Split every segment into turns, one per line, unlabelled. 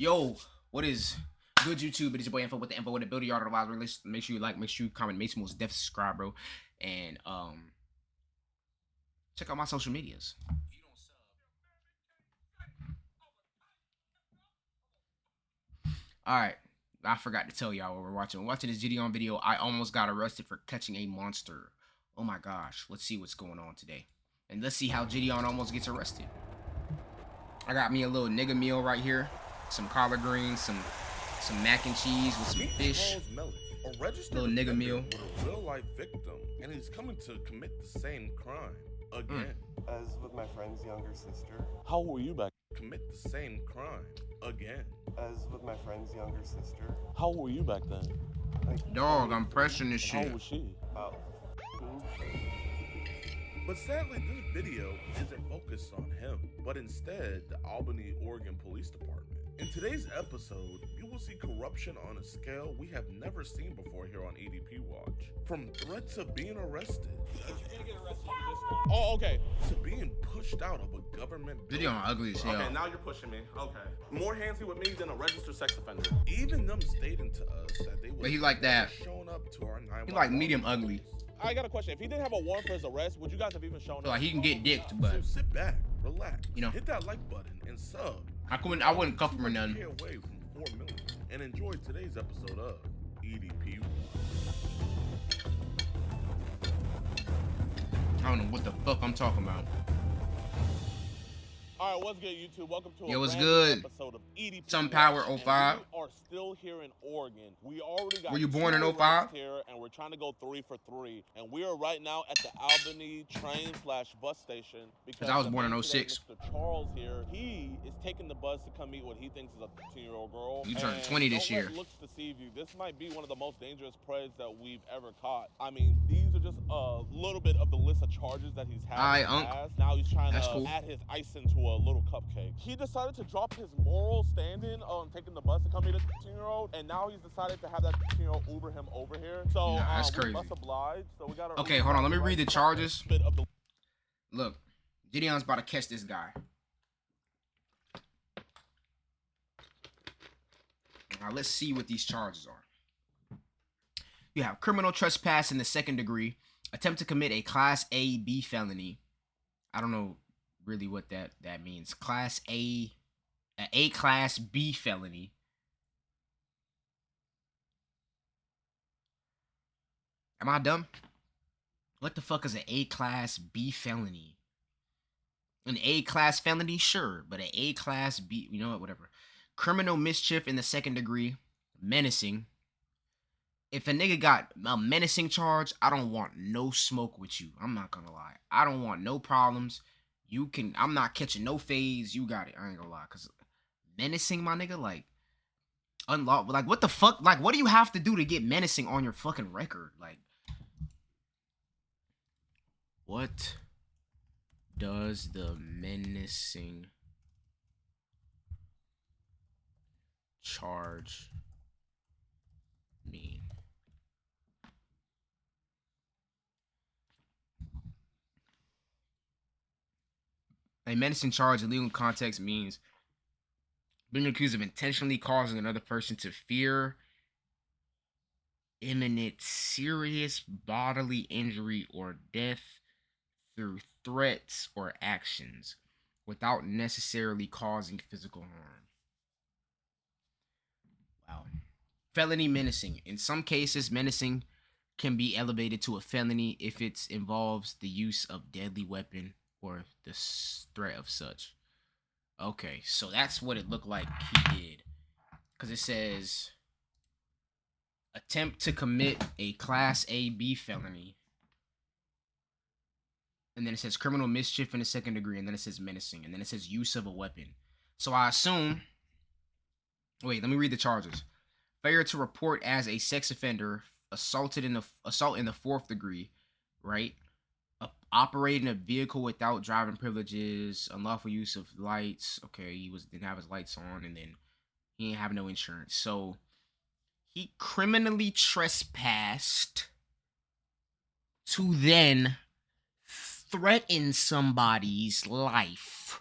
Yo, what is good YouTube? It is your boy Info with the Info with the Builder Yard of the Wild Release. Make sure you like, make sure you comment, make sure you most definitely subscribe, bro. And check out my social medias. Alright. I forgot to tell y'all what we're watching. We're watching this Jidion video. I almost got arrested for catching a monster. Oh my gosh. Let's see what's going on today. And let's see how Jidion almost gets arrested. I got me a little nigga meal right here. Some collard greens, some mac and cheese with some fish.
A registered
little nigga meal
with a real-life victim, and he's coming to commit the same crime again.
As with my friend's younger sister.
How old were you back?
Commit the same crime again.
As with my friend's younger sister.
How old were you back then?
Like,
Dog, I'm pressing this
How
shit.
old was she?
about 15.
But sadly, this video isn't focused on him, but instead the Albany, Oregon Police Department. In today's episode, you will see corruption on a scale we have never seen before here on EDP Watch. From threats of being arrested,
Oh, okay.
to being pushed out of a government
Jidion
building.
ugly as hell.
Okay, now you're pushing me. Okay. More handsy with me than a registered sex offender.
Even them stating to us that they would
But he like that.
showing up to our 911.
He like medium ugly.
I got a question. If he didn't have a warrant for his arrest, would you guys have even shown up?
Like he can get dicked,
So
but
sit back, relax,
You know.
hit that like button and sub.
I wouldn't cuff him or nothing.
Stay away from 4 million and enjoy today's episode of EDP.
I don't know what the fuck I'm talking about.
All right, what's good, YouTube? Welcome to
Yo,
a
what's
brand
good?
new episode of EDP.
Some Power
Watch,
05.
and we are still here in Oregon. We already got
Were you born in
2
05?
arrests here, and we're trying to go 3 for 3. And we are right now at the Albany train/bus station because
I was born in
the man today,
06.
Mr. Charles here, he is taking the bus to come meet what he thinks is a 13-year-old girl.
You turned
And
20 this
don't let
year.
looks deceive you. This might be one of the most dangerous preys that we've ever caught. I mean, these are just a little bit of the list of charges that he's had.
Aye,
in the
Unc.
past. Now he's trying
That's
to
cool.
add his icing to a little cupcake. He decided to drop his moral standing on taking the bus to come meet a 13-year-old, and now he's decided to have that 13-year-old Uber him over here. So
Nah, that's
we
crazy.
must oblige. So we gotta.
Okay, hold on. Let me read the charges.
Bit of the
Look, Jidion's about to catch this guy. Now let's see what these charges are. You have criminal trespass in the 2nd degree, attempt to commit a Class A B felony. I don't know really what that means. Class A, A Class B felony. Am I dumb? What the fuck is an A Class B felony? An A Class felony, sure, but an A Class B, you know what, whatever. Criminal mischief in the 2nd degree, menacing. If a nigga got a menacing charge, I don't want no smoke with you. I'm not gonna lie. I don't want no problems. I'm not catching no fades. You got it. I ain't gonna lie. Cause menacing, my nigga, like, unlawful. Like, what the fuck? Like, what do you have to do to get menacing on your fucking record? Like, what does the menacing charge mean? A menacing charge in legal context means being accused of intentionally causing another person to fear imminent serious bodily injury or death through threats or actions without necessarily causing physical harm. Wow. Felony menacing. In some cases, menacing can be elevated to a felony if it involves the use of deadly weapon or the threat of such. Okay, so that's what it looked like he did. Because it says attempt to commit a Class A B felony. And then it says criminal mischief in the 2nd degree. And then it says menacing. And then it says use of a weapon. So I assume... Wait, let me read the charges. Failure to report as a sex offender, assault in the 4th degree, right? Operating a vehicle without driving privileges, unlawful use of lights. Okay, he didn't have his lights on, and then he didn't have no insurance. So he criminally trespassed to then threaten somebody's life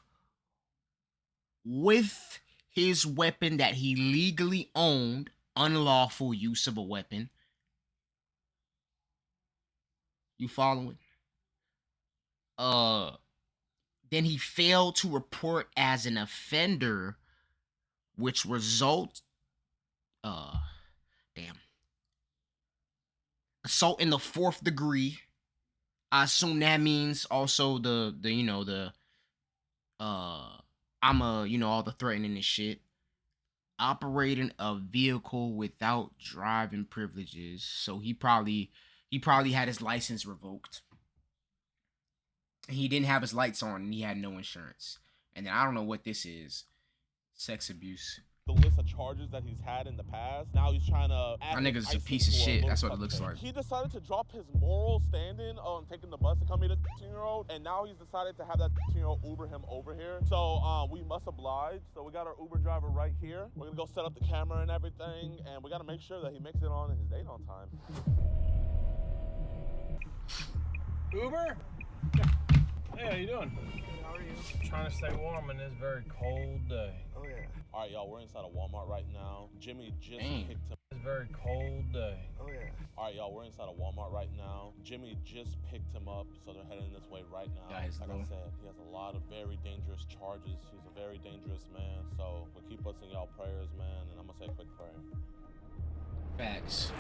with his weapon that he legally owned, unlawful use of a weapon. You following? Then he failed to report as an offender, which result assault in the 4th degree. I assume that means also the all the threatening and shit. Operating a vehicle without driving privileges. So he probably had his license revoked. He didn't have his lights on and he had no insurance. And then I don't know what this is. Sex abuse.
The list of charges that he's had in the past. Now he's trying to
That nigga's a piece of shit. That's what it looks like.
He decided to drop his moral standing on taking the bus to come meet a 15-year-old, and now he's decided to have that 15-year-old Uber him over here. So we must oblige. So we got our Uber driver right here. We're gonna go set up the camera and everything, and we gotta make sure that he makes it on his date on time.
Uber? Hey, how you doing?
Good, how are you?
Trying to stay warm in this very cold day.
Oh, yeah.
All right, y'all, we're inside of Walmart right now. Jimmy just picked him.
It's a very cold day.
Oh, yeah.
All right, y'all, we're inside of Walmart right now. Jimmy just picked him up, so they're heading this way right now.
Guys,
like I said, he has a lot of very dangerous charges. He's a very dangerous man, so keep us in y'all prayers, man, and I'm gonna say a quick prayer.
Facts.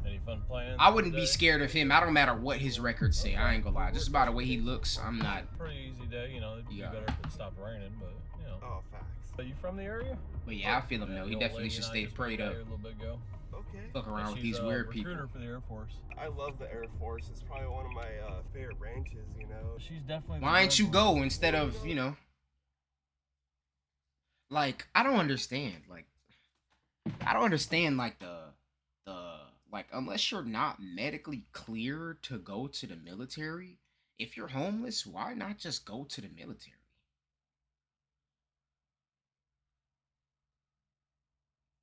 Any fun plans?
I wouldn't be
today?
scared of him. I don't matter what his records say. I ain't gonna lie. Just by the way he looks, I'm not.
Pretty easy day, you know. It'd be
Yeah.
better if it stopped raining, but you know.
Oh, facts.
Are you from the area?
But yeah, I feel him though. He
the old
definitely
lady
should
and I
stay
just
prayed
moved out
up.
here a little bit ago.
Okay.
Fuck around with
She's
these
a
weird people.
recruiter for the Air Force.
I love the Air Force. It's probably one of my favorite branches, you know.
She's definitely. the
Why ain't you
breadwinner.
go instead of, like, I don't understand. Like, like, unless you're not medically clear to go to the military, if you're homeless, why not just go to the military?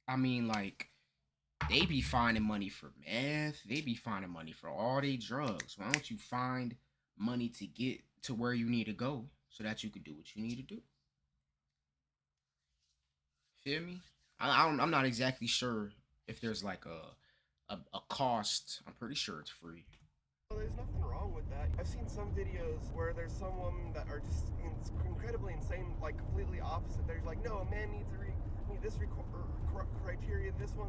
I mean, like, they be finding money for meth. They be finding money for all they drugs. Why don't you find money to get to where you need to go so that you can do what you need to do? Feel me? I'm not exactly sure if there's like a cost. I'm pretty sure it's free.
Well, there's nothing wrong with that. I've seen some videos where there's some women that are just incredibly insane, like completely opposite. There's like, no, a man needs to meet this criteria, this one.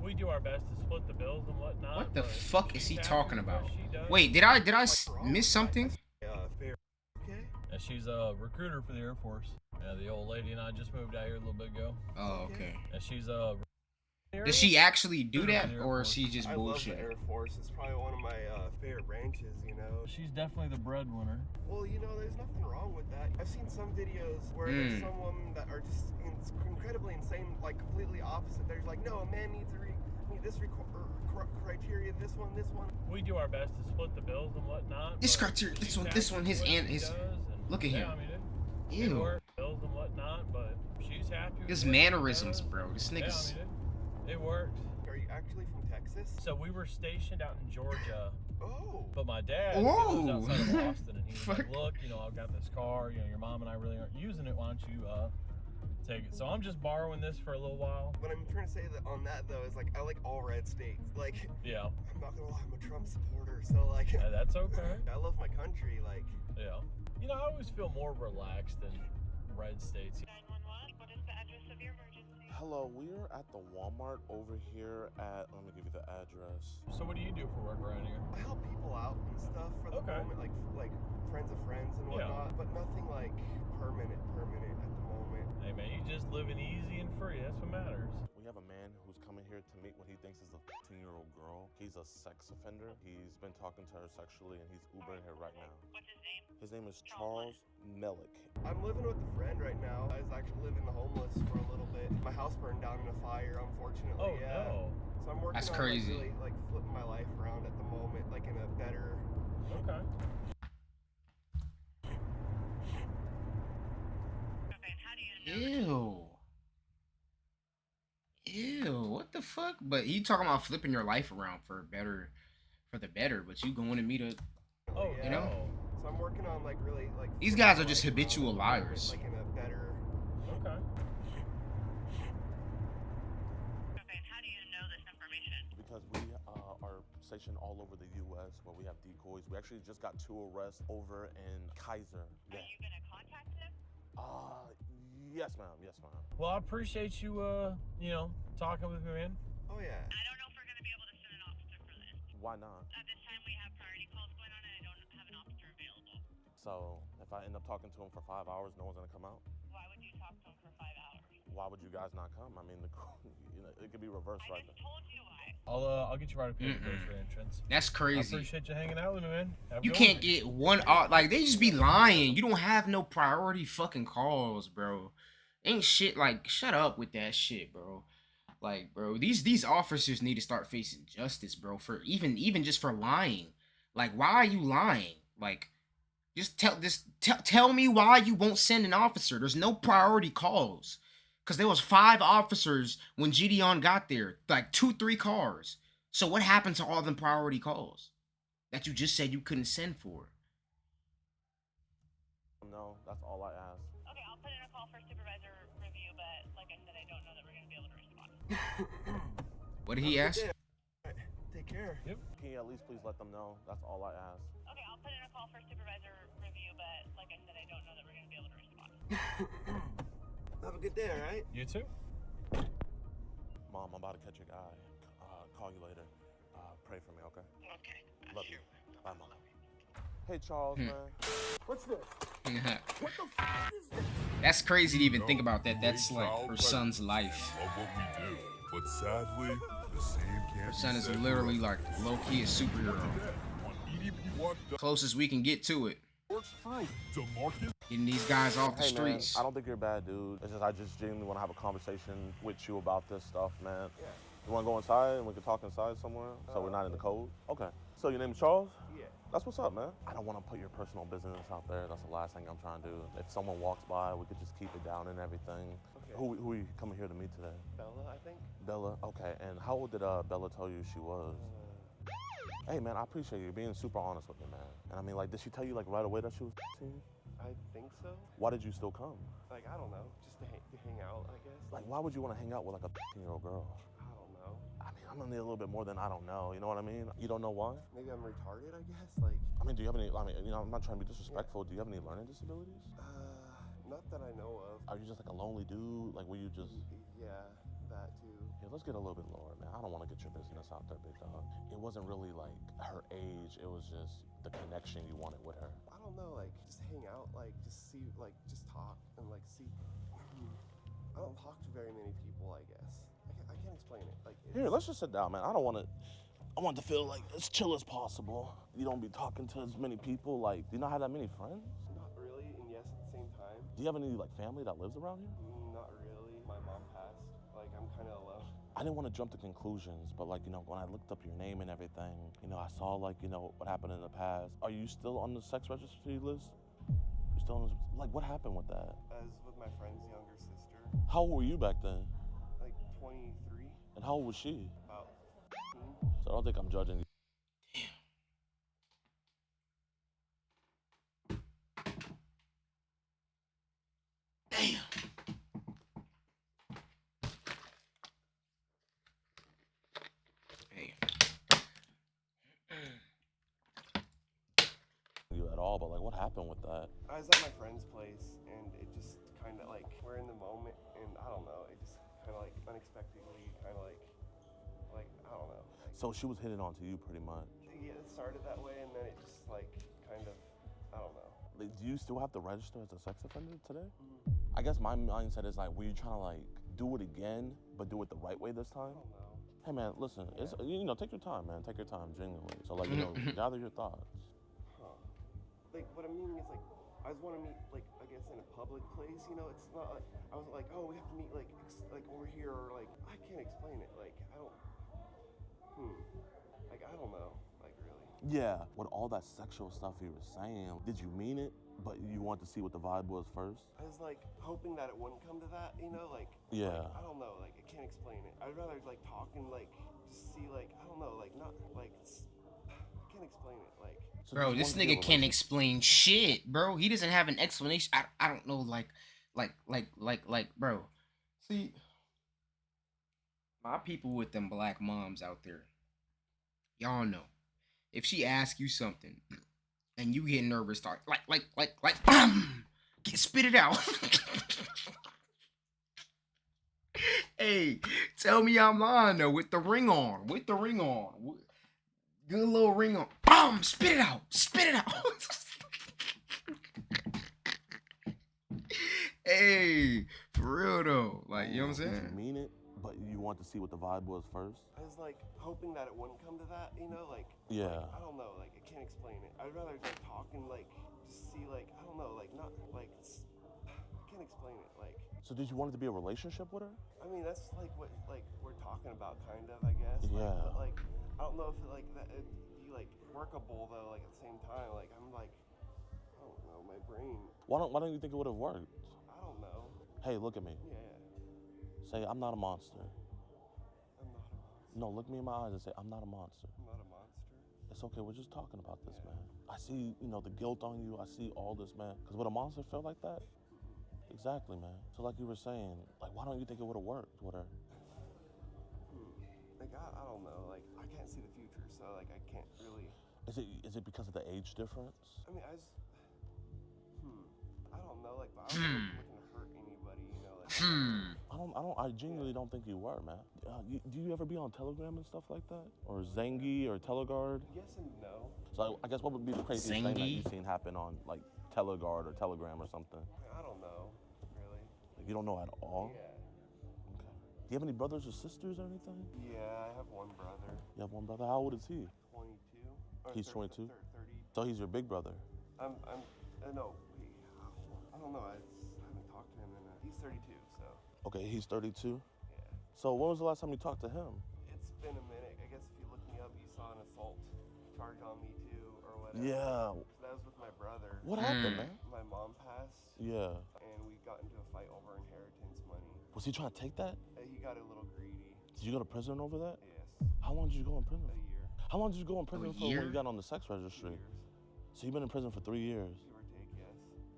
We do our best to split the bills and whatnot.
What the
but
fuck is
she's
he
happy
talking
with what
about?
she does.
Wait, did I miss something?
Fair. Okay.
And she's a recruiter for the Air Force. Yeah, the old lady and I just moved out here a little bit ago.
Oh, okay.
And she's a.
Does she actually do that,
Air
or is
Force.
she just
I love
bullshit?
the Air Force. It's probably one of my favorite branches, you know.
She's definitely the breadwinner.
Well, you know, there's nothing wrong with that. I've seen some videos where there's some women that are just incredibly insane, like completely opposite. There's like, no, a man needs to meet this criteria, this one.
We do our best to split the bills and whatnot.
This
but
criteria, this
she's
one,
happy
his
with what
aunt,
she
his.
does, and
Look at
yeah,
him.
I mean, it
Ew.
works, bills and whatnot, but she's happy with
His
what she
mannerisms,
does.
bro. This
Yeah,
nigga's.
I mean, it works.
Are you actually from Texas?
So we were stationed out in Georgia,
Oh.
but my dad he
Whoa.
lives outside of Austin, and he was
Fuck.
like, "Look, you know, I've got this car. You know, your mom and I really aren't using it. Why don't you take it?" So I'm just borrowing this for a little while.
What I'm trying to say that on that though is like I like all red states. Like
Yeah,
I'm not gonna lie, I'm a Trump supporter, so like
that's okay.
I love my country. Like
Yeah, you know, I always feel more relaxed in red states.
911, what is the address of your emergency?
Hello, we're at the Walmart over here at, let me give you the address.
So what do you do for work around here?
I help people out and stuff for the
Okay.
moment, like friends of friends and
Yeah.
whatnot, but nothing like permanent at the moment.
Hey man, you just living easy and free. That's what matters.
We have a man who's coming here to meet what he thinks is a 15-year-old girl. He's a sex offender. He's been talking to her sexually, and he's Ubering here right now.
What's his name?
His name is Charles Melick.
I'm living with a friend right now. I was actually living the homeless for a little bit. My house burned down in a fire, unfortunately.
Oh
yeah.
no.
So I'm working
That's
on
crazy.
like, really like flipping my life around at the moment, like in a better.
Okay.
Okay, and how do you know?
Ew. What the fuck? But you talking about flipping your life around for the better, but you going to meet a.
Oh,
yeah.
You know?
So I'm working on like really like.
These
flipping
guys
my
are just
life around
habitual
at the moment,
liars.
Like in a better.
Okay.
stationed all over the U.S. where we have decoys. We actually just got 2 arrests over in Kaiser.
Are you gonna contact him?
Yes, ma'am. Yes, ma'am.
Well, I appreciate you, talking with me, man.
Oh yeah.
I don't know if we're gonna be able to send an officer for this.
Why not?
At this time, we have priority calls going on, and I don't have an officer available.
So if I end up talking to him for 5 hours, no one's gonna come out?
Why would you talk to him for 5 hours?
Why would you guys not come? I mean, it could be reversed
I
right
just
there.
told you why.
I'll get you right up here for entrance.
That's
I
crazy.
appreciate you hanging out with me, man. Have a
You
good
can't
one.
get one like they just be lying. You don't have no priority fucking calls, bro. Ain't shit like shut up with that shit, bro. Like, bro, these officers need to start facing justice, bro, for even just for lying. Like, why are you lying? Like, just tell me why you won't send an officer. There's no priority calls. Cause there was 5 officers when Jidion got there, like 2-3 cars. So what happened to all them priority calls that you just said you couldn't send for?
No, that's all I ask.
Okay, I'll put in a call for supervisor review, but like I said, I don't know that we're gonna be able to respond.
What did he ask?
Take care.
Yep.
Can you at least please let them know? That's all I ask.
Okay, I'll put in a call for supervisor review, but like I said, I don't know that we're gonna be able to respond.
Have a good day, all right?
You too?
Mom, I'm about to catch a guy. Call you later. Pray for me, okay?
Okay.
Love you. Bye, Mom. Hey, Charles, man.
What's this? What the f is this?
That's crazy to even think about that. That's like her son's life.
Of what we do, but sadly, the same can't
Her son
be
is
said
literally
for
like low-key a superhero.
on EDP
Closest we can get to it.
works through to market.
Getting these guys off the
Hey,
streets.
man, I don't think you're a bad dude. It's just I just genuinely want to have a conversation with you about this stuff, man.
Yeah.
You want to go inside and we can talk inside somewhere so we're not in the code? Okay. So your name's Charles?
Yeah.
That's what's up, man. I don't want to put your personal business out there. That's the last thing I'm trying to do. If someone walks by, we could just keep it down and everything.
Okay.
Who are you coming here to meet today?
Bella, I think.
Bella? Okay. And how old did Bella tell you she was? Hey, man, I appreciate you being super honest with me, man. And I mean, like, did she tell you, like, right away that she was you?
I think so.
Why did you still come?
Like, I don't know. Just to hang out, I guess.
Like, why would you want to hang out with, like, a 15-year-old girl?
I don't know.
I mean, I'm gonna need a little bit more than I don't know. You know what I mean? You don't know why?
Maybe I'm retarded, I guess. Like,
I mean, do you have any, I'm not trying to be disrespectful. Do you have any learning disabilities?
not that I know of.
Are you just like a lonely dude? Like, were you just...
Yeah, that too.
Yeah, let's get a little bit lower, man. I don't want to get your business out there, big dog. It wasn't really like her age. It was just the connection you wanted with her.
I don't know, like, just hang out, like, just see, like, just talk and, like, see. I don't talk to very many people, I guess. I can't explain it. Like, it's,
Here, let's just sit down, man. I want it to feel like as chill as possible. You don't be talking to as many people. Like, do you not have that many friends?
not really, and yes at the same time.
Do you have any, like, family that lives around here?
Not really. My mom passed. Like, I'm kind of alone.
I didn't want to jump to conclusions, but, like, you know, when I looked up your name and everything, you know, I saw, like, you know, what happened in the past. Are you still on the sex registry list? You still on the, like, what happened with that?
I was with my friend's younger sister,
How old were you back then?
like 23,
And how old was she?
about 15.
So I don't think I'm judging you.
Damn. Hey.
You at all, but like, what happened with that?
I was at my friend's place, and it just kind of like we're in the moment, and I don't know. It just kind of like unexpectedly, kind of like I don't know. Like,
So she was hitting on to you pretty much.
yeah, it started that way, and then it just like kind of I don't know.
Like, do you still have to register as a sex offender today?
Mm,
I guess my mindset is like, were you trying to like do it again, but do it the right way this
I
time?
don't know.
Hey man, listen, it's, you know, take your time, man. Take your time, genuinely. So like, you know, gather your thoughts.
Huh. Like what I'm meaning is like I just want to meet like I guess in a public place. You know, it's not like I was like oh we have to meet like like over here or like I can't explain it. Like I don't. Like I don't know. Like really.
Yeah, with all that sexual stuff you were saying, did you mean it? But you want to see what the vibe was first?
I was like hoping that it wouldn't come to that, you know, like
Yeah.
I don't know, like I can't explain it. I'd rather like talk and like just see like I don't know, like not like I can't explain it. Like
So
Bro,
you
this
wanted to be a
nigga can't
relationship-
explain shit, bro. He doesn't have an explanation. I don't know, bro. See, my people with them black moms out there, y'all know. If she asks you something and you get nervous, start get spit it out. Hey, tell me I'm lying though. With the ring on, good little ring on. Spit it out, spit it out. Hey, for real though, like you know what I'm
Did
saying?
you mean it, but you want to see what the vibe was first?
I was like hoping that it wouldn't come to that, you know, like
Yeah.
like, I don't know, like I can't explain it. I'd rather like talk and like just see like I don't know, like not like I can't explain it. Like
So did you want it to be a relationship with her?
I mean that's like what like we're talking about kind of I guess.
Yeah.
Like, but like I don't know if it, like that it'd be like workable though. Like at the same time, like I'm like I don't know my brain.
Why don't you think it would have worked?
I don't know.
Hey, look at me.
Yeah,
Say, I'm not a monster.
I'm not a monster.
No, look me in my eyes and say, I'm not a monster.
I'm not a monster.
It's okay, we're just talking about this, man. I see, the guilt on you. I see all this, man. Because would a monster feel like that? Exactly, man. So like you were saying, like, why don't you think it would have worked with her?
Like I don't know. Like I can't see the future, so like I can't really.
Is it because of the age difference?
I mean, I just. I don't know. Like, but I wasn't looking to hurt anybody, you know. Like.
I genuinely don't think you were, man. Do you ever be on Telegram and stuff like that? Or Zengi or Teleguard?
Yes and no.
So I guess what would be the craziest thing that
Zengi?
you've seen happen on like Teleguard or Telegram or something?
I don't know, really.
Like, you don't know at all?
Yeah.
Okay. Do you have any brothers or sisters or anything?
Yeah, I have one brother.
You have one brother. How old is he?
22. Or
He's 22?
30.
So he's your big brother.
No. Wait, I don't know. I haven't talked to him in he's 32, so.
Okay, he's 32.
Yeah.
So when was the last time you talked to him?
It's been a minute. I guess if you look me up, you saw an assault charge on me too, or whatever.
Yeah.
So that was with my brother.
What happened, man?
My mom passed.
Yeah.
And we got into a fight over inheritance money.
Was he trying to take that?
He got a little greedy.
Did you go to prison over that?
Yes.
How long did you go in prison?
A year.
How long did you go in prison for when
year?
you got on the sex
2
registry?
years.
So you've been in prison for 3 years.
Give or take, yes.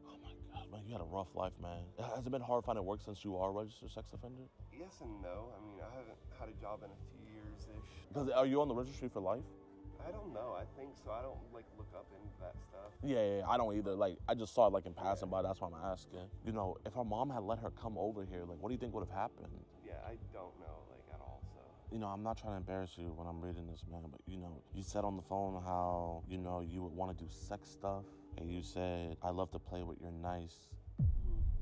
Oh my God, man, you had a rough life, man. Has it been hard finding work since you are a registered sex offender?
Yes and no. I mean, I haven't had a job in a few years-ish.
Because are you on the registry for life?
I don't know. I think so. I don't like look up into that stuff.
Yeah, I don't either. Like, I just saw it like in passing by. That's why I'm asking. You know, if her mom had let her come over here, like, what do you think would have happened?
Yeah, I don't know like at all. So.
You know, I'm not trying to embarrass you when I'm reading this, man, but you know, you said on the phone how, you would want to do sex stuff. And you said, I love to play with your nice.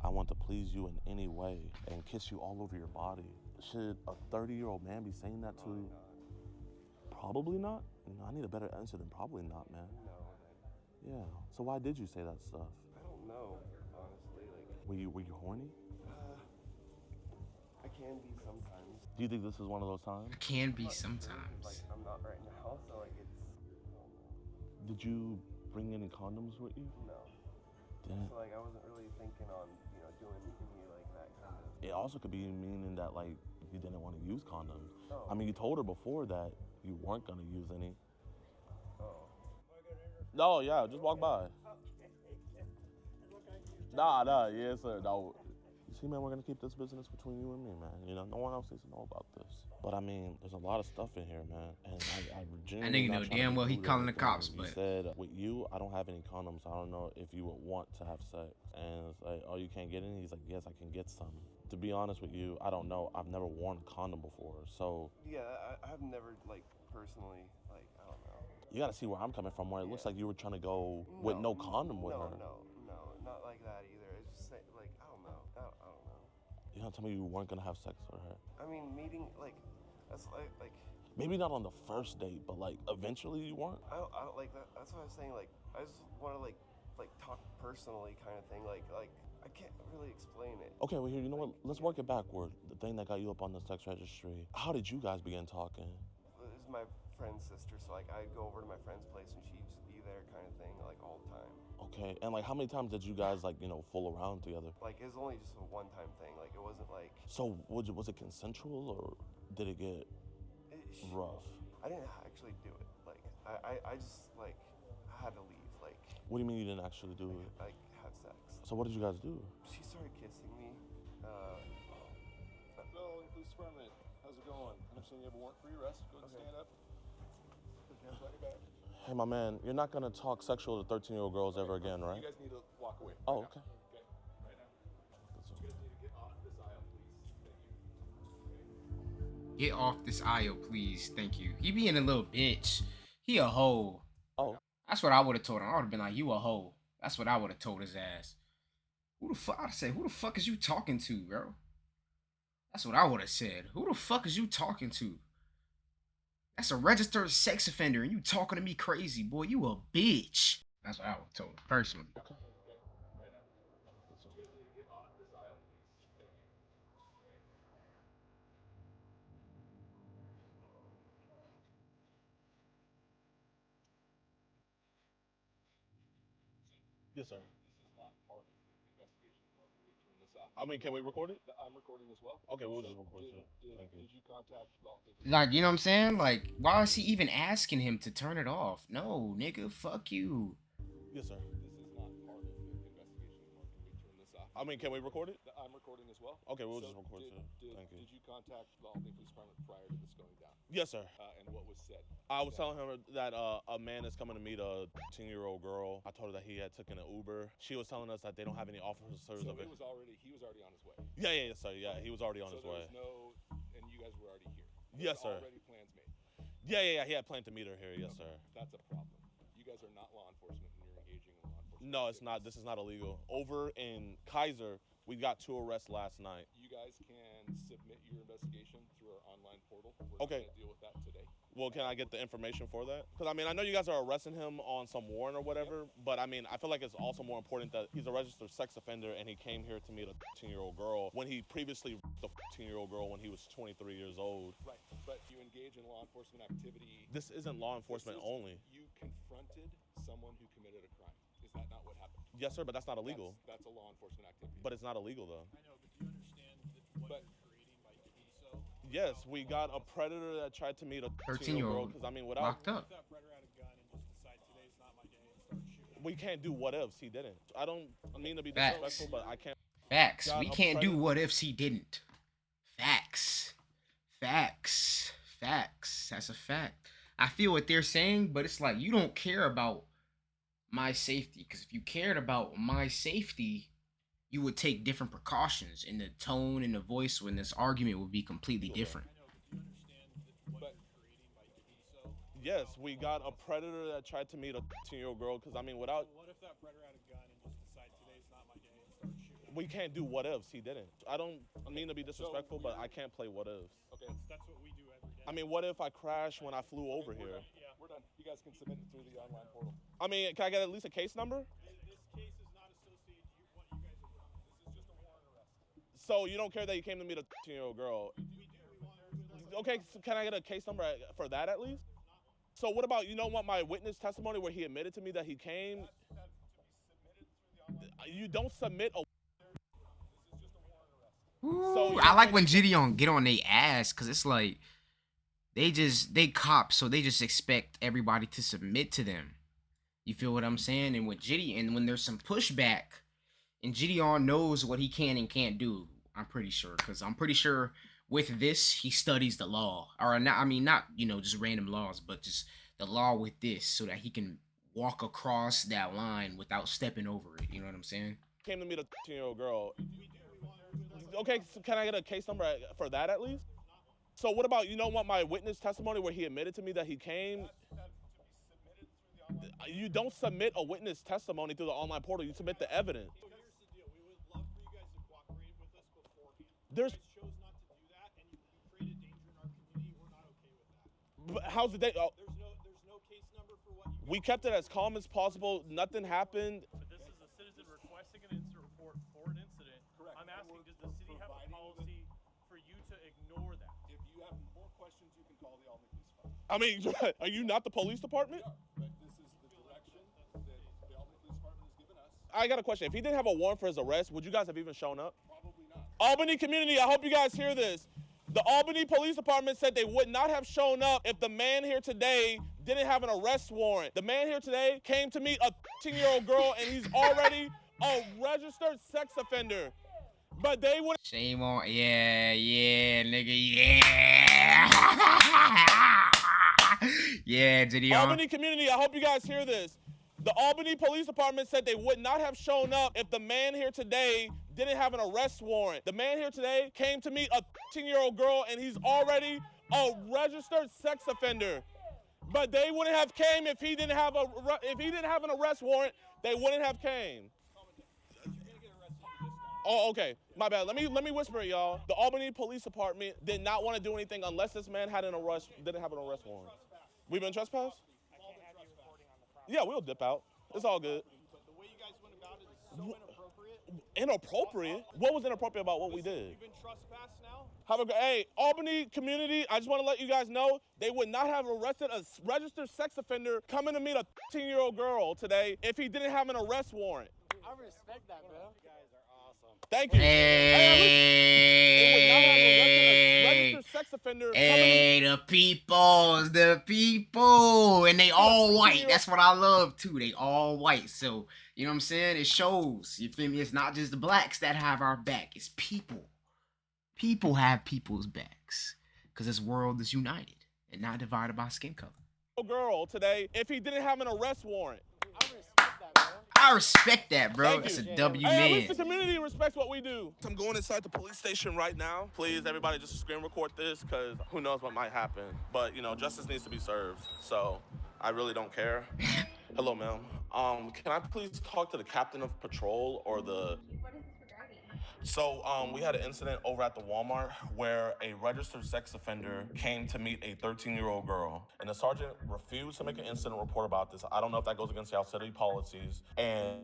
I want to please you in any way and kiss you all over your body. Should a 30-year-old man be saying that to you? Probably not. I need a better answer than probably not, man.
No.
Yeah. So why did you say that stuff?
I don't know. Honestly, like.
Were you horny?
I can be sometimes.
Do you think this is one of those times?
Can be
Like
sometimes.
I'm not right now, so like it's. I don't know.
Did you bring any condoms with you?
No.
Didn't.
So like I wasn't really thinking on doing any like that kind of.
It also could be meaning that like you didn't want to use condoms.
Oh.
I mean, you told her before that you weren't gonna use any.
Oh.
No, yeah, just walk by. Nah, yes sir. No. You see, man, we're gonna keep this business between you and me, man. No one else needs to know about this. But I mean, there's a lot of stuff in here, man. And I genuinely
nigga
not
know
trying to
damn
be
well he
rude or
calling the
anything.
cops,
You
but-
said with you, I don't have any condoms. I don't know if you would want to have sex. And it's like, oh, you can't get any? He's like, yes, I can get some. To be honest with you, I don't know. I've never worn a condom before, so
Yeah, I've never like personally like I don't know.
you gotta see where I'm coming from. Where it looks like you were trying to go with no condom with her.
No, not like that either. It's just like I don't know. I don't know.
You don't tell me you weren't gonna have sex with her.
I mean, meeting like that's like
Maybe not on the first date, but like eventually you weren't.
I don't like that. That's what I was saying. Like I just want to like talk personally kind of thing. Like I can't really explain it.
Okay, well here, you know what? Let's work it backward. The thing that got you up on the sex registry. How did you guys begin talking?
This is my friend's sister, so like I go over to my friend's place and she'd just be there kind of thing, like all the time.
Okay, and like how many times did you guys like fool around together?
Like it was only just a one-time thing. Like it wasn't like.
So was it consensual or did it get rough?
I didn't actually do it. Like I just like had to leave. Like.
What do you mean you didn't actually do it?
Like have sex.
So what did you guys do?
She started kissing me.
Hello, police department. How's it going? I understand you have a warrant for your arrest. Go ahead and stand up.
Hey, my man, you're not gonna talk sexual to 13-year-old girls ever again, right?
You guys need to walk away.
Oh, okay.
Right now. You guys need to get off this aisle, please. Thank you.
Get off this aisle, please. Thank you. He being a little bitch. He a hoe.
Oh.
That's what I would have told him. I would have been like, you a hoe. That's what I would have told his ass. Who the fuck? I'd say, who the fuck is you talking to, bro? That's what I would have said. Who the fuck is you talking to? That's a registered sex offender, and you talking to me crazy, boy. You a bitch. That's what I would have told him, personally.
Okay. Yes, sir. I mean, can we record it?
I'm recording as well.
Okay, we'll just record it. Thank you.
Did you contact law enforcement?
Like, you know what I'm saying? Like, why is he even asking him to turn it off? No, nigga, fuck you.
Yes, sir.
This is not part of the investigation anymore. Can we turn this off?
I mean, can we record it?
I'm recording as well.
Okay, we'll
So
just record it. Thank you.
Did you contact the Albany Police Department prior to this going down?
Yes, sir.
And what was said?
I was telling him that a man is coming to meet a 10-year-old girl. I told her that he had taken an Uber. She was telling us that they don't have any officers
So
of it.
he was already on his way.
Yeah, sir. Yeah, he was already on his
So
way.
there was no, and you guys were already here.
Yes, sir.
Already plans made.
Yeah. He had planned to meet her here. Yes, sir.
That's a problem. You guys are not law enforcement, and you're engaging in law enforcement.
No, it's not. This is not illegal. Over in Kaiser, we got 2 arrests last night.
You guys can submit your investigation through our online portal. We're
Okay.
not going to deal with that today.
Well, can I get the information for that? Because, I mean, I know you guys are arresting him on some warrant or whatever, but, I mean, I feel like it's also more important that he's a registered sex offender and he came here to meet a 13-year-old girl when he previously raped a 13-year-old girl when he was 23 years old.
Right, but you engage in law enforcement activity.
This isn't law enforcement only.
You confronted someone who committed a crime. Is that not what happened?
Yes, sir, but that's not illegal.
That's a law enforcement activity.
But it's not illegal, though.
I know, but do you understand what you're creating by doing so?
Yes, we got a predator that tried to meet a 13-year-old girl. Because, I mean, without...
Locked up.
If that predator had a gun and just decided today's not my day and start shooting.
We can't do what ifs. He didn't. I don't mean to be
Facts.
disrespectful, but I can't...
Facts.
Got
We
a
can't do
predator.
what ifs he didn't. Facts. That's a fact. I feel what they're saying, but it's like you don't care about my safety. Because if you cared about my safety, you would take different precautions, and the tone and the voice when this argument would be completely different.
I know, but do you understand what you're creating by doing so?
Yes, we got a predator that tried to meet a 13-year-old girl. Because, I mean, without...
What if that predator had a gun and just decided today's not my day and start shooting?
We can't do what ifs. He didn't. I don't mean to be disrespectful, but I can't play what ifs.
Okay,
That's what we do every day.
I mean, what if I crashed when I flew over here?
Yeah.
we're done. You guys can submit it through the online portal.
I mean, can I get at least a case number?
This case is not associated to what you guys are doing.
This is just a warrant arrest.
So you don't care that you came to meet a 13-year-old girl?
We do. We want to.
Okay, so can I get a case number for that at least? So what about, you don't want my witness testimony where he admitted to me that he came?
That's to be submitted through the online.
You don't submit a...
This is just a warrant arrest.
Ooh,
So
I like when Jidion get on they ass, because it's like they cop, so they just expect everybody to submit to them. You feel what I'm saying? And with Jidion, when there's some pushback, and Jidion knows what he can and can't do, I'm pretty sure, because I'm pretty sure with this he studies the law, or not. I mean, not just random laws, but just the law with this, so that he can walk across that line without stepping over it. You know what I'm saying?
Came to meet a 13-year-old girl. Okay, so can I get a case number for that at least? So what about, you don't want my witness testimony where he admitted to me that he came?
That's to be submitted through the online.
You don't submit a witness testimony through the online portal. You submit the evidence.
So here's the deal. We would love for you guys to cooperate with us beforehand.
There's...
You guys chose not to do that, and you created danger in our community. We're not okay with that.
But how's the day? Oh,
There's no case number for what you.
we kept it as calm as possible. Nothing happened.
But this is a citizen requesting an incident report for an incident.
Correct.
I'm asking, does the city have a policy for you to ignore that?
If you have more questions, you can call the Albany Police Department.
I mean, are you not the police department?
But this is the direction that the Albany Police Department has given us.
I got a question. If he didn't have a warrant for his arrest, would you guys have even shown up?
Probably not.
Albany community, I hope you guys hear this. The Albany Police Department said they would not have shown up if the man here today didn't have an arrest warrant. The man here today came to meet a 13-year-old girl, and he's already a registered sex offender. But they would...
Shame on, yeah, nigga, yeah. Yeah, Jidion.
Albany community, I hope you guys hear this. The Albany Police Department said they would not have shown up if the man here today didn't have an arrest warrant. The man here today came to meet a 13-year-old girl, and he's already a registered sex offender. But they wouldn't have came if he didn't have an arrest warrant. They wouldn't have came. Oh, okay. My bad. Let me whisper it, y'all. The Albany Police Department did not want to do anything unless this man didn't have an arrest warrant. We've been trespassed? Yeah, we'll dip out. It's all good.
But the way you guys went about it is so inappropriate.
Inappropriate? What was inappropriate about what we did?
You've been trespassed now?
Hey, Albany community, I just want to let you guys know, they would not have arrested a registered sex offender coming to meet a 13-year-old girl today if he didn't have an arrest warrant.
I respect that, bro. You guys are awesome.
Thank you. They would not have arrested a registered sex offender.
Hey, the people, and they all white. That's what I love too. They all white, so you know what I'm saying. It shows. You feel me? It's not just the blacks that have our back. It's people. People have people's backs, because this world is united and not divided by skin color.
Girl today if he didn't have an arrest warrant.
I respect that, bro.
Thank
It's
you.
a W,
Hey, at
man.
least the community respects what we do. I'm going inside the police station right now. Please, everybody, just screen record this, because who knows what might happen. But, you know, justice needs to be served, so I really don't care. Hello, ma'am. Can I please talk to the captain of patrol or the...
What is this regarding?
So, we had an incident over at the Walmart where a registered sex offender came to meet a 13-year-old girl, and the sergeant refused to make an incident report about this. I don't know if that goes against our city policies, and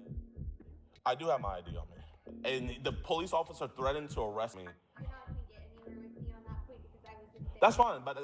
I do have my ID on me. And the police officer threatened to arrest me.
You're not going to get anywhere with me on that point because I was in there.
That's fine, but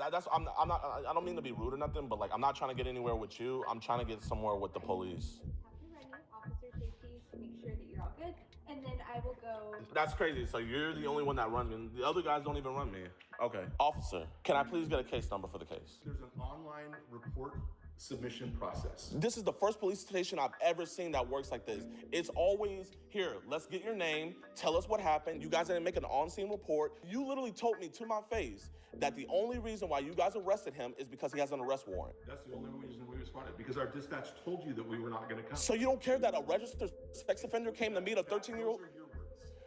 I'm not. I don't mean to be rude or nothing, but like I'm not trying to get anywhere with you. I'm trying to get somewhere with the police.
Have to run you officer safety to make sure that you're all good, and then I will go.
That's crazy. So you're the only one that runs me. The other guys don't even run me. Okay. Officer, can I please get a case number for the case?
There's an online report submission process.
This is the first police station I've ever seen that works like this. It's always, here, let's get your name, tell us what happened. You guys didn't make an on-scene report. You literally told me to my face that the only reason why you guys arrested him is because he has an arrest warrant.
That's the only reason we responded, because our dispatch told you that we were not going to come.
So you don't care that a registered sex offender came to meet a 13-year-old?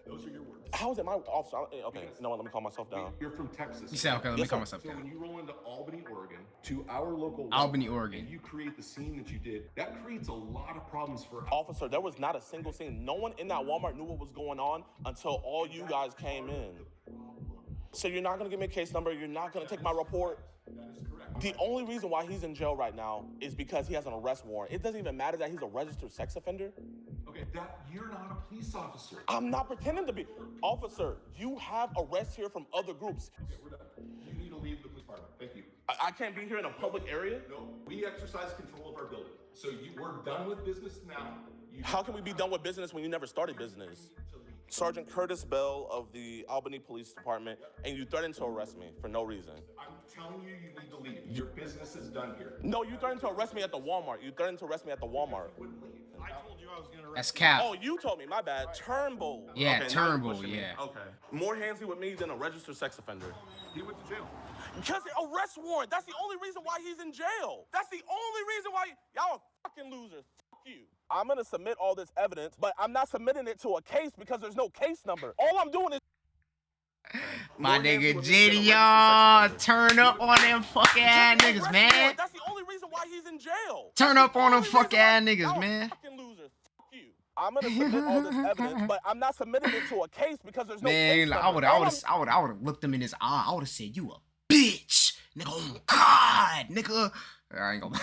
Those are your words.
How is it my officer? Okay, you know what, let me calm myself down.
You're from Texas.
You said, okay, let me
Yes,
calm
sir.
myself
So when
down.
you roll into Albany, Oregon, to our local
Albany,
Walmart,
Oregon.
and you create the scene that you did, that creates a lot of problems for us.
Officer, there was not a single scene. No one in that Walmart knew what was going on until all you guys came in. So you're not gonna give me a case number, you're not gonna take my report?
That is correct.
The only reason why he's in jail right now is because he has an arrest warrant. It doesn't even matter that he's a registered sex offender.
Okay, that you're not a police officer.
I'm not pretending to be. Officer, you have arrests here from other groups.
Okay, we're done. You need to leave the police department. Thank you.
I can't be here in a public area?
No, we exercise control of our building. So we're done with business now.
How can we be done with business when you never started business? Sergeant Curtis Bell of the Albany Police Department, and you threatened to arrest me for no reason.
I'm telling you, you need to leave. Your business is done here.
No, you threatened to arrest me at the Walmart. You threatened to arrest me at the Walmart.
I told you I was gonna
That's cap.
Oh, you told me, my bad. Turnbull.
Yeah,
Okay, now you're
Turnbull,
pushing me.
yeah.
Okay. More handsy with me than a registered sex offender.
He went to jail.
Because the arrest warrant, that's the only reason why he's in jail. That's the only reason why y'all are fucking losers. Fuck you. I'm gonna submit all this evidence, but I'm not submitting it to a case because there's no case number. All I'm doing is
My
more
nigga
handsy with me than a registered
Jidion,
sex
turn up on them fuck ass
offender.
niggas,
Arrest
man.
warrant, that's the only reason why he's in jail.
Turn
That's
up
the
on them
only
fuck
reason why
ass niggas,
y'all are
man.
Fucking losers. Fuck you. I'm gonna submit all this evidence, but I'm not submitting it to a case because there's no case
Man,
number.
I would have looked him in his eye. I would have said, "You a bitch, nigga. Oh God, nigga." I ain't gonna.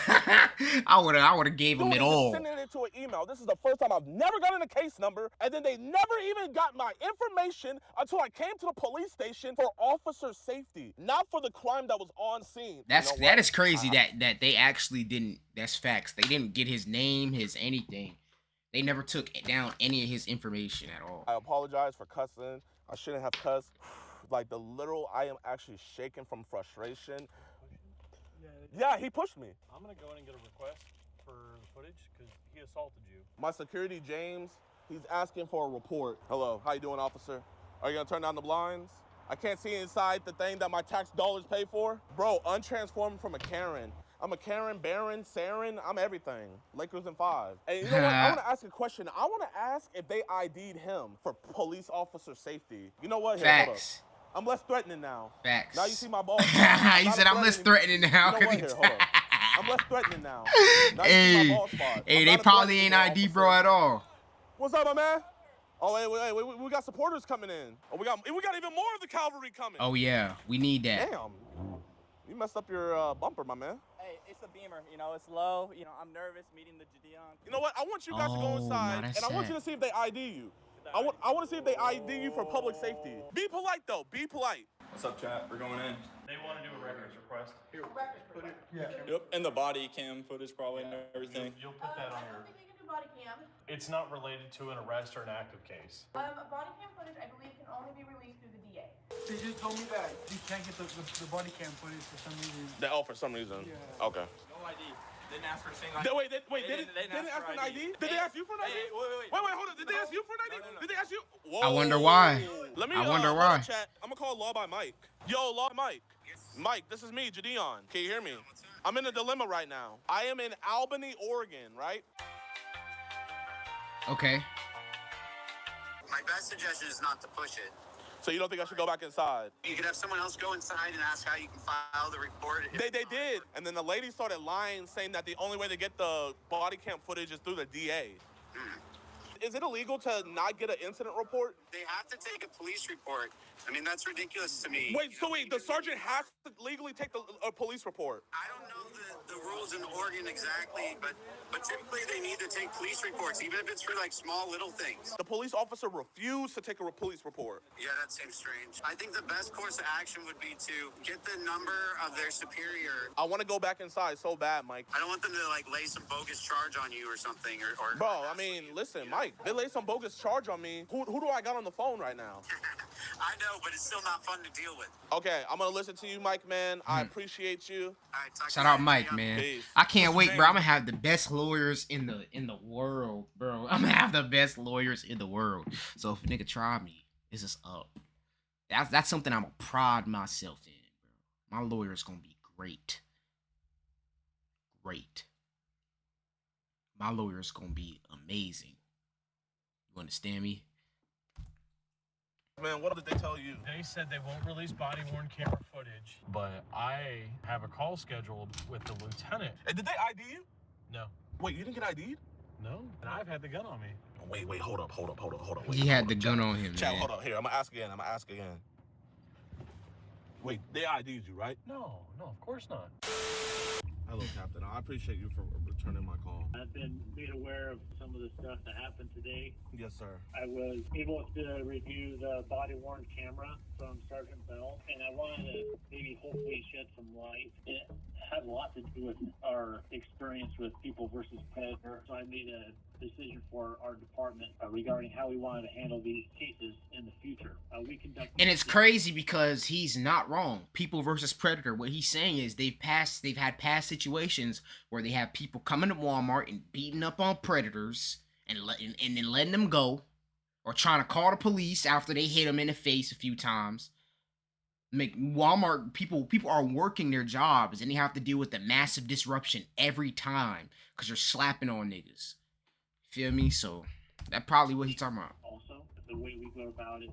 I would have gave him
Doing
it
is just
all.
Sending it to an email. This is the first time I've never gotten a case number, and then they never even got my information until I came to the police station for officer safety, not for the crime that was on scene.
That
You know what?
is crazy that they actually didn't. That's facts. They didn't get his name, his anything. They never took down any of his information at all.
I apologize for cussing. I shouldn't have cussed. Like I am actually shaking from frustration. Yeah, he pushed me.
I'm gonna go in and get a request for the footage because he assaulted you.
My security, James, he's asking for a report. Hello, how you doing, officer? Are you gonna turn down the blinds? I can't see inside the thing that my tax dollars pay for. Bro, untransformed from a Karen. I'm a Karen, Baron, Saren. I'm everything. Lakers in 5. And you know what? I want to ask a question. I want to ask if they ID'd him for police officer safety. You know what? Here, hold up.
Facts.
I'm less threatening now.
Facts.
Now you see my balls.
He said I'm less threatening now.
You know what? Here, hold up. I'm less threatening now. Now you see
Hey,
my ball spot.
hey,
I'm
they
not a
probably
threat
ain't
anymore,
ID
officer.
bro at all.
What's up, my man? Oh, wait, we got supporters coming in. Oh, we got even more of the cavalry coming.
Oh yeah, we need that.
Damn. You messed up your bumper, my man.
Hey, it's a Beamer. You know, it's low. You know, I'm nervous meeting the Jidion.
You know what? I want you guys to go inside, and I want you to see if they ID you. I want to see if they ID you for public safety. Be polite, though. Be polite.
What's up, chat? We're going in.
They want to do a records request. Here, put it.
Yeah.
Yep, and the body cam footage probably and everything.
You'll put that on
I
your.
don't think they can do body cam.
It's not related to an arrest or an active case.
Body cam footage, I believe, can only be released through the DA.
They just told me that you can't get the body cam footage for some reason.
For some reason.
Yeah.
Okay.
No ID. Didn't ask for a single ID.
Wait, they didn't ask for an ID? Did they ask you for an ID?
Wait,
Hold on. Did they ask you for an ID?
No.
Did they ask you? Whoa.
I wonder why.
Let me,
I wonder
hold
why.
on, chat. I'm going to call Law by Mike. Yo, Law Mike. Mike, this is me, Jidion. Can you hear me? I'm in a dilemma right now. I am in Albany, Oregon, right?
Okay.
My best suggestion is not to push it.
So you don't think I should go back inside?
You could have someone else go inside and ask how you can file the report.
They did. And then the lady started lying, saying that the only way to get the body cam footage is through the DA. Is it illegal to not get an incident report?
They have to take a police report. I mean, that's ridiculous to me.
Wait, the sergeant has to legally take a police report?
I don't know the rules in Oregon exactly, but typically they need to take police reports, even if it's for like small little things.
The police officer refused to take a police report.
Yeah, that seems strange. I think the best course of action would be to get the number of their superior.
I want to go back inside so bad, Mike.
I don't want them to like lay some bogus charge on you or something. Or
Bro, I mean, listen, Mike, they lay some bogus charge on me. Who do I got on the phone right now?
I know, but it's still not fun to deal with.
Okay, I'm going to listen to you, Mike, man. I appreciate you.
All right, talk
Shout
to you
out
later.
Mike, man.
Peace.
I can't wait, bro. I'm gonna have the best lawyers in the world, bro. I'm gonna have the best lawyers in the world. So if a nigga try me, it's just up. That's something I'm gonna pride myself in, bro. My lawyer's gonna be great. Great. My lawyer's gonna be amazing. You understand me?
Man, what did they tell you?
They said they won't release body-worn camera footage, but I have a call scheduled with the lieutenant.
Hey, did they ID you?
No.
Wait, you didn't get ID'd?
No, and I've had the gun on me.
Wait, hold up. Wait,
He had the gun on him,
Chat,
man.
hold up. Here, I'm gonna ask again. Wait, they ID'd you, right?
No, of course not.
Hello, Captain. I appreciate you for returning my call.
I've been made aware of some of the stuff that happened today.
Yes, sir.
I was able to review the body-worn camera from Sergeant Bell, and I wanted to maybe hopefully shed some light. It had a lot to do with our experience with People versus Predator, so I made a decision for our department regarding how we wanted to handle these cases in the future. We conduct.
And it's crazy because he's not wrong. People versus Predator. What he's saying is they've had past situations where they have people coming to Walmart and beating up on predators and then letting them go, or trying to call the police after they hit them in the face a few times. Make Walmart people are working their jobs and they have to deal with the massive disruption every time because you're slapping on niggas. Feel me? So that's probably what he's talking about.
Also, the way we go about it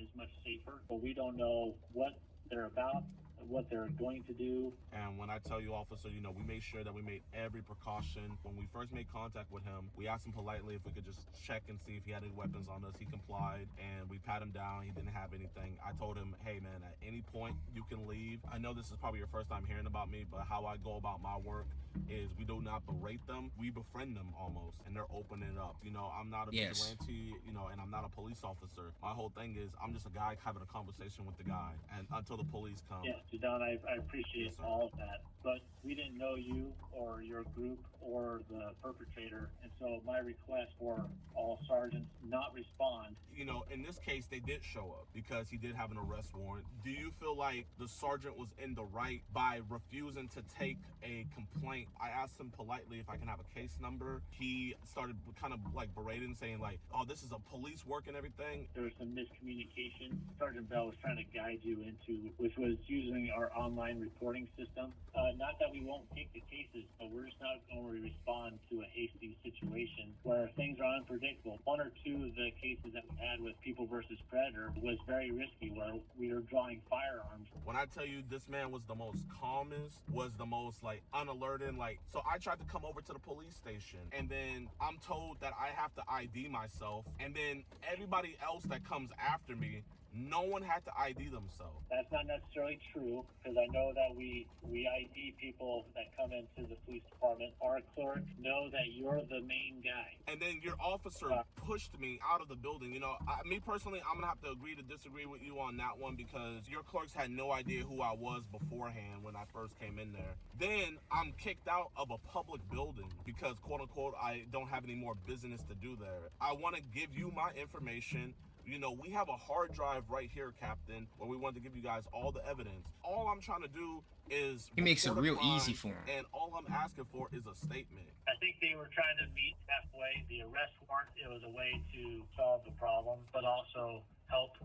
is much safer, but we don't know what they're about, what they're going to do.
And when I tell you, officer, you know, we made sure that we made every precaution. When we first made contact with him, we asked him politely if we could just check and see if he had any weapons on us. He complied, and we pat him down. He didn't have anything. I told him, hey, man, at any point you can leave. I know this is probably your first time hearing about me, but how I go about my work is we do not berate them. We befriend them almost, and they're opening it up. You know, I'm not a vigilante, you know, and I'm not a police officer. My whole thing is I'm just a guy having a conversation with the guy, and until the police come.
Yeah, Jidion, I appreciate all of that, but we didn't know you or your group or the perpetrator, and so my request for all sergeants not respond.
You know, in this case, they did show up because he did have an arrest warrant. Do you feel like the sergeant was in the right by refusing to take a complaint
like, I asked him politely if I can have a case number. He started kind of like berating, saying like, oh, this is a police work and everything.
There was some miscommunication Sergeant Bell was trying to guide you into, which was using our online reporting system. Not that we won't take the cases, but we're just not going to respond to a hasty situation where things are unpredictable. One or two of the cases that we had with People versus Predator was very risky, where we were drawing firearms.
When I tell you this man was the most calmest, was the most like unalerted, like, so I tried to come over to the police station, and then I'm told that I have to ID myself, and then everybody else that comes after me, no one had to ID themselves.
That's not necessarily true, because I know that we ID people that come into the police department. Our clerk know that you're the main guy.
And then your officer pushed me out of the building. You know, me personally, I'm gonna have to agree to disagree with you on that one, because your clerks had no idea who I was beforehand when I first came in there. Then I'm kicked out of a public building because, quote unquote, I don't have any more business to do there. I want to give you my information. You know, we have a hard drive right here, Captain, where we want to give you guys all the evidence. All I'm trying to do is...
He makes it real easy for him.
And all I'm asking for is a statement.
I think they were trying to meet halfway. The arrest warrant, it was a way to solve the problem, but also help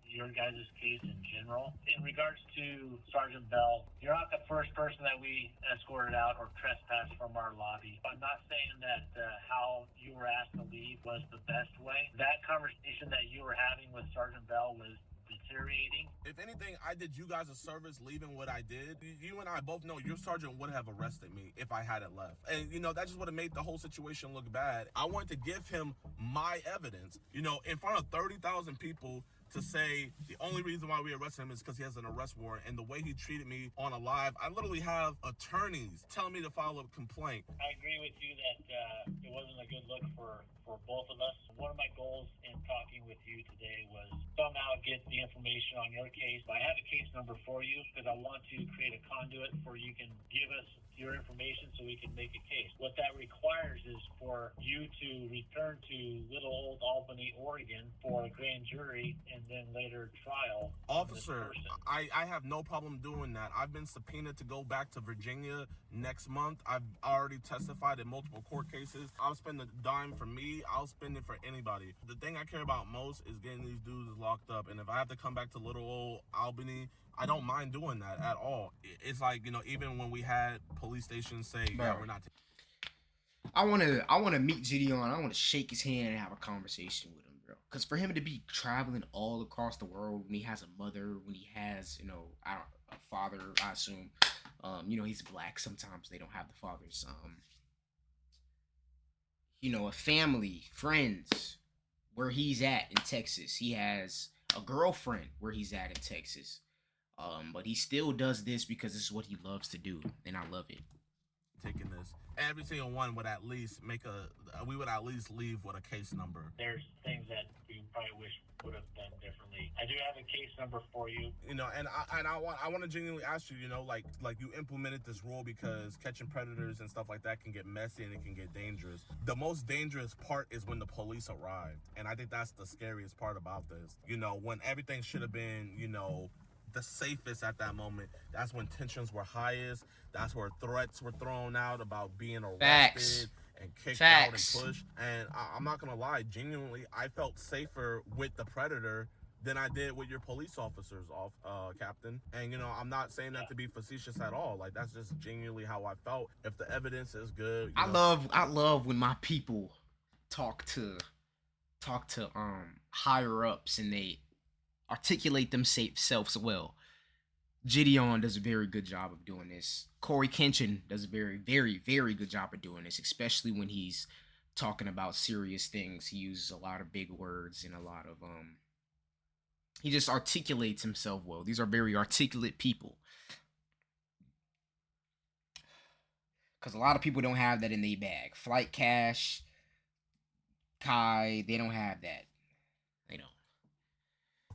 your guys' case in general. In regards to Sergeant Bell, you're not the first person that we escorted out or trespassed from our lobby. I'm not saying that how you were asked to leave was the best way. That conversation that you were having with Sergeant Bell was deteriorating.
If anything, I did you guys a service leaving what I did. You and I both know your sergeant would have arrested me if I hadn't left. And, you know, that just would have made the whole situation look bad. I wanted to give him my evidence, you know, in front of 30,000 people, to say the only reason why we arrested him is because he has an arrest warrant. And the way he treated me on a live, I literally have attorneys telling me to file a complaint.
I agree with you that it wasn't a good look for both of us. One of my goals in talking with you today was somehow get the information on your case. I have a case number for you because I want to create a conduit for you can give us your information so we can make a case. What that requires is for you to return to little old Albany, Oregon for a grand jury and then later trial.
Officer, I have no problem doing that. I've been subpoenaed to go back to Virginia next month. I've already testified in multiple court cases. I'll spend a dime for me. I'll spend it for anybody. The thing I care about most is getting these dudes locked up. And if I have to come back to little old Albany, I don't mind doing that at all. It's like, you know, even when we had police stations say, yeah, we're not.
I want to meet Jidion. I want to shake his hand and have a conversation with him, bro. Because for him to be traveling all across the world when he has a mother, when he has, you know, a father, I assume, you know, he's black. Sometimes they don't have the fathers. You know, a family, friends, where he's at in Texas. He has a girlfriend where he's at in Texas. But he still does this because this is what he loves to do, and I love it.
Taking this, every single one would at least we would at least leave with a case number.
There's things that we probably wish would have done differently. I do have a case number for you.
You know, and I want to genuinely ask you, you know, like you implemented this rule because catching predators and stuff like that can get messy and it can get dangerous. The most dangerous part is when the police arrived, and I think that's the scariest part about this. You know, when everything should have been, you know, the safest at that moment, that's when tensions were highest. That's where threats were thrown out about being arrested and kicked out and pushed. And I'm not gonna lie, genuinely, I felt safer with the predator than I did with your police officers, Captain. And, you know, I'm not saying that to be facetious at all. Like, that's just genuinely how I felt. If the evidence is good,
I love when my people talk to higher ups and they articulate themselves well. Jidion does a very good job of doing this. Corey Kenshin does a very, very, very good job of doing this, especially when he's talking about serious things. He uses a lot of big words and a lot of he just articulates himself well. These are very articulate people. Because a lot of people don't have that in their bag. Flight Cash, Kai, they don't have that. They don't.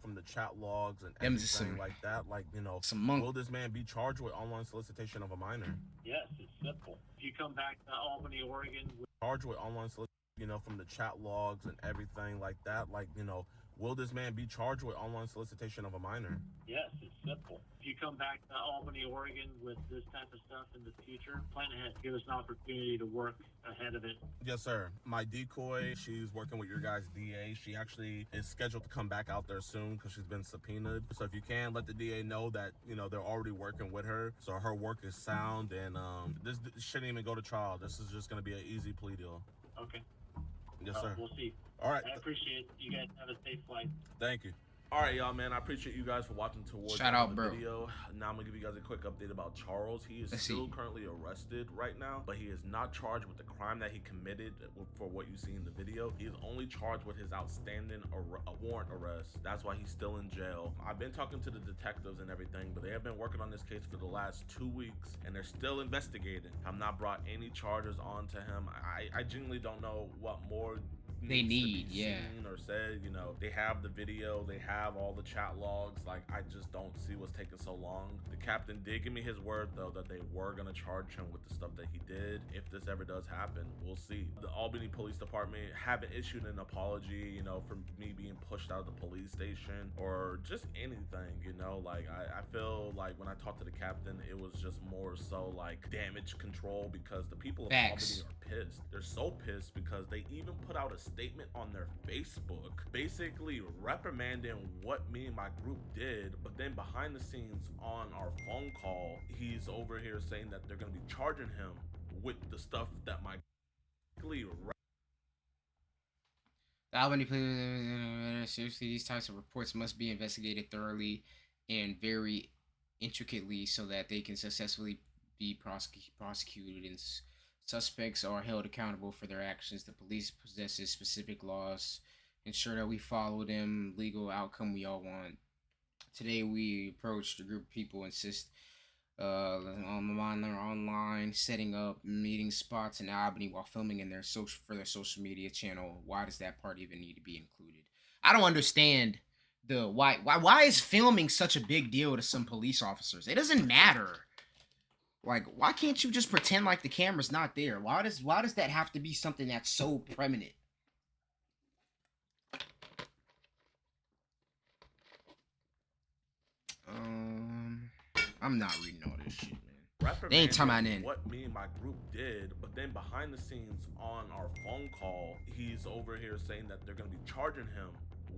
From the chat logs and everything like that, like, you know, will this man be charged with online solicitation of a minor?
Yes, it's simple. If you come back to Albany, Oregon,
charged with online solicitation, you know, from the chat logs and everything like that, like, you know,
Will this man be charged with online solicitation of a minor?
Yes, it's simple. If you come back to Albany, Oregon with this type of stuff in the future, plan ahead. Give us an opportunity to work ahead of it.
Yes, sir. My decoy, she's working with your guys' DA. She actually is scheduled to come back out there soon because she's been subpoenaed. So if you can, let the DA know that, you know, they're already working with her. So her work is sound, and this shouldn't even go to trial. This is just going to be an easy plea deal.
Okay.
Yes, sir.
We'll see.
All right.
I appreciate it. You guys have a safe flight.
Thank you.
All right, y'all, man. I appreciate you guys for watching towards
Shout
the
out, bro.
video. Now I'm gonna give you guys a quick update about Charles. He is still currently arrested right now, but he is not charged with the crime that he committed for what you see in the video. He is only charged with his outstanding warrant arrest. That's why he's still in jail. I've been talking to the detectives and everything, but they have been working on this case for the last 2 weeks, and they're still investigating. Have not brought any charges onto him. I genuinely don't know what more
they need,
seen or said. You know, they have the video, they have all the chat logs. Like, I just don't see what's taking so long. The captain did give me his word though that they were gonna charge him with the stuff that he did. If this ever does happen, we'll see. The Albany Police Department haven't issued an apology, you know, for me being pushed out of the police station or just anything, you know. Like, I feel like when I talked to the captain, it was just more so like damage control, because the people of Albany are pissed. They're so pissed because they even put out a statement on their Facebook basically reprimanding what me and my group did, but then behind the scenes on our phone call, he's over here saying that they're going to be charging him with the stuff that my
the Albany Police, seriously, these types of reports must be investigated thoroughly and very intricately so that they can successfully be prosecuted and suspects are held accountable for their actions. The police possesses specific laws, ensure that we follow them, legal outcome we all want. Today we approached a group of people, insist on their online setting up meeting spots in Albany while filming in their social media channel. Why does that part even need to be included? I don't understand the why is filming such a big deal to some police officers? It doesn't matter. Like, why can't you just pretend like the camera's not there? Why does that have to be something that's so prominent? I'm not reading all this shit, man. They ain't talking about
what me and my group did, but then behind the scenes on our phone call, he's over here saying that they're gonna be charging him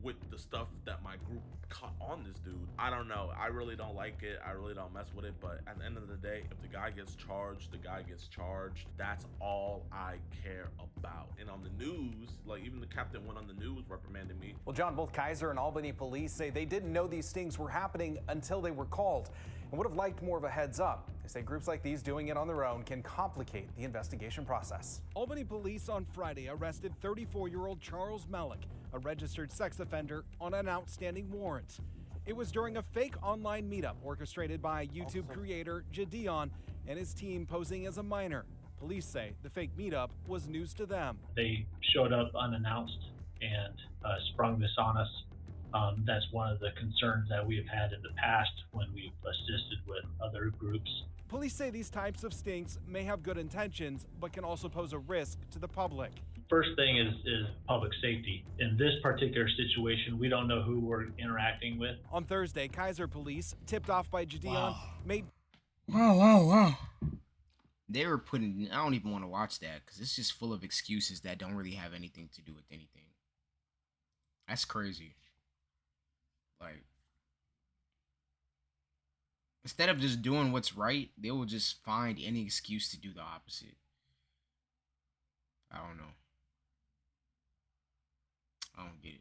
with the stuff that my group caught on this dude. I don't know. I really don't like it. I really don't mess with it. But at the end of the day, if the guy gets charged, the guy gets charged. That's all I care about. And on the news, like, even the captain went on the news reprimanding me.
Well, John, both Kaiser and Albany police say they didn't know these stings were happening until they were called and would have liked more of a heads up. They say groups like these doing it on their own can complicate the investigation process.
Albany police on Friday arrested 34-year-old Charles Malik, a registered sex offender, on an outstanding warrant. It was during a fake online meetup orchestrated by YouTube creator Jidion and his team posing as a minor. Police say the fake meetup was news to them.
They showed up unannounced and sprung this on us. That's one of the concerns that we have had in the past when we've assisted with other groups.
Police say these types of stings may have good intentions, but can also pose a risk to the public.
First thing is public safety. In this particular situation, we don't know who we're interacting with.
On Thursday, Kaiser police, tipped off by Jidion, made...
Wow. They were putting... I don't even want to watch that, because it's just full of excuses that don't really have anything to do with anything. That's crazy. Like, instead of just doing what's right, they will just find any excuse to do the opposite. I don't know. I don't get it.